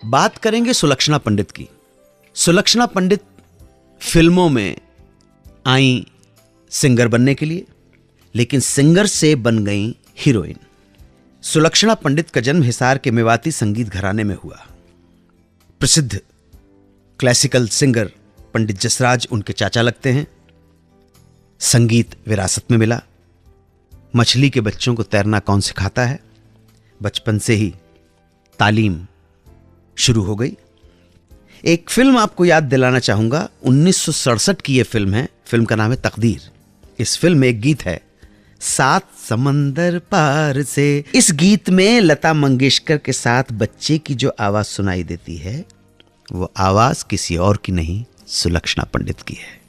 बात करेंगे सुलक्षणा पंडित की। सुलक्षणा पंडित फिल्मों में आई सिंगर बनने के लिए, लेकिन सिंगर से बन गई हीरोइन। सुलक्षणा पंडित का जन्म हिसार के मेवाती संगीत घराने में हुआ। प्रसिद्ध क्लासिकल सिंगर पंडित जसराज उनके चाचा लगते हैं। संगीत विरासत में मिला। मछली के बच्चों को तैरना कौन सिखाता है, बचपन से ही तालीम शुरू हो गई। एक फिल्म आपको याद दिलाना चाहूंगा, 1967 की यह फिल्म है। फिल्म का नाम है तकदीर। इस फिल्म में एक गीत है, सात समंदर पार से। इस गीत में लता मंगेशकर के साथ बच्चे की जो आवाज सुनाई देती है, वो आवाज किसी और की नहीं, सुलक्षणा पंडित की है।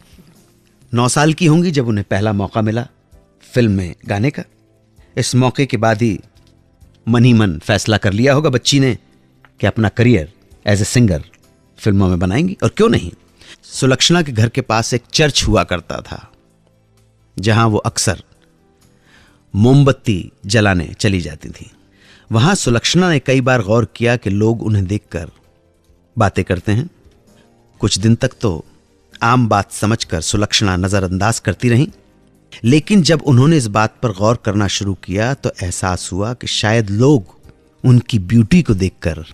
9 साल की होंगी जब उन्हें पहला मौका मिला फिल्म में गाने का। इस मौके के बाद ही मन ही मन फैसला कर लिया होगा बच्ची ने कि अपना करियर एज ए सिंगर फिल्मों में बनाएंगी। और क्यों नहीं। सुलक्षणा के घर के पास एक चर्च हुआ करता था, जहां वो अक्सर मोमबत्ती जलाने चली जाती थी। वहां सुलक्षणा ने कई बार गौर किया कि लोग उन्हें देखकर बातें करते हैं। कुछ दिन तक तो आम बात समझकर सुलक्षणा नजरअंदाज करती रहीं, लेकिन जब उन्होंने इस बात पर गौर करना शुरू किया तो एहसास हुआ कि शायद लोग उनकी ब्यूटी को देखकर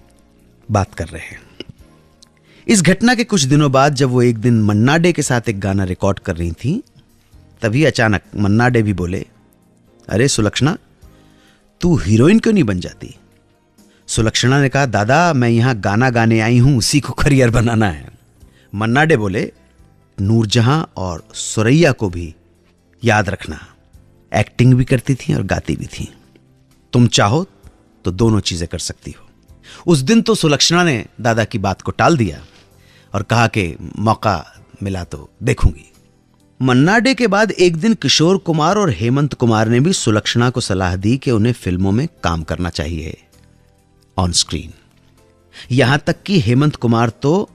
बात कर रहे हैं। इस घटना के कुछ दिनों बाद जब वो एक दिन मन्ना डे के साथ एक गाना रिकॉर्ड कर रही थी, तभी अचानक मन्ना डे भी बोले, अरे सुलक्षणा, तू हीरोइन क्यों नहीं बन जाती? सुलक्षणा ने कहा, दादा मैं यहां गाना गाने आई हूं, उसी को करियर बनाना है। मन्ना डे बोले, नूरजहां और सुरैया को भी याद रखना, एक्टिंग भी करती थी और गाती भी थी। तुम चाहो तो दोनों चीजें कर सकती हो। उस दिन तो सुलक्षणा ने दादा की बात को टाल दिया और कहा कि मौका मिला तो देखूंगी। मन्ना डे के बाद एक दिन किशोर कुमार और हेमंत कुमार ने भी सुलक्षणा को सलाह दी कि उन्हें फिल्मों में काम करना चाहिए ऑन स्क्रीन। यहां तक कि हेमंत कुमार तो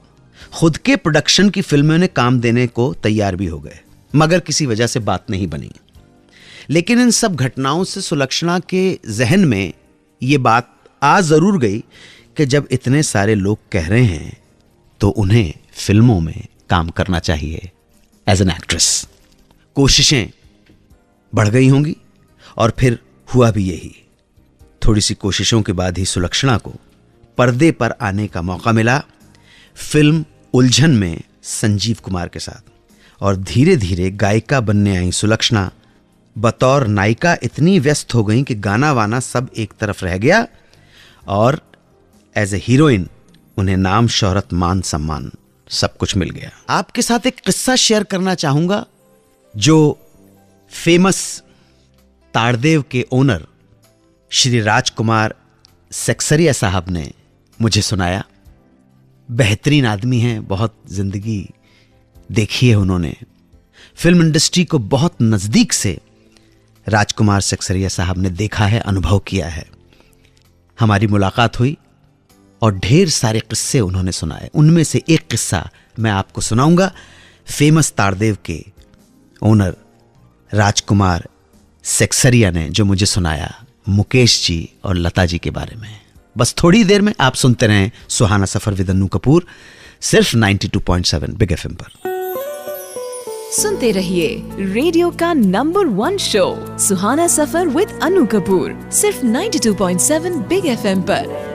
खुद के प्रोडक्शन की फिल्मों में काम देने को तैयार भी हो गए, मगर किसी वजह से बात नहीं बनी। लेकिन इन सब घटनाओं से सुलक्षणा के जहन में यह बात आ जरूर गई कि जब इतने सारे लोग कह रहे हैं तो उन्हें फिल्मों में काम करना चाहिए एज एन एक्ट्रेस। कोशिशें बढ़ गई होंगी और फिर हुआ भी यही। थोड़ी सी कोशिशों के बाद ही सुलक्षणा को पर्दे पर आने का मौका मिला फिल्म उलझन में संजीव कुमार के साथ। और धीरे धीरे गायिका बनने आई सुलक्षणा बतौर नायिका इतनी व्यस्त हो गई कि गाना वाना सब एक तरफ रह गया और एज ए हीरोइन उन्हें नाम, शोहरत, मान, सम्मान सब कुछ मिल गया। आपके साथ एक किस्सा शेयर करना चाहूंगा जो फेमस ताड़देव के ओनर श्री राजकुमार सेक्सरिया साहब ने मुझे सुनाया। बेहतरीन आदमी हैं, बहुत जिंदगी देखी है उन्होंने। फिल्म इंडस्ट्री को बहुत नजदीक से राजकुमार सेक्सरिया साहब ने देखा है, अनुभव किया है। हमारी मुलाकात हुई और ढेर सारे किस्से उन्होंने सुनाए। उनमें से एक किस्सा मैं आपको सुनाऊंगा फेमस ताड़देव के ओनर राजकुमार सेक्सरिया ने जो मुझे सुनाया मुकेश जी और लता जी के बारे में। बस थोड़ी देर में आप सुनते रहें सुहाना सफर विद अन्नू कपूर, सिर्फ 92.7 बिग एफएम पर। सुनते रहिए रेडियो का number 1 show Suhana suffer with Annu Kapoor, सिर्फ 92.7 बिग एफएम पर।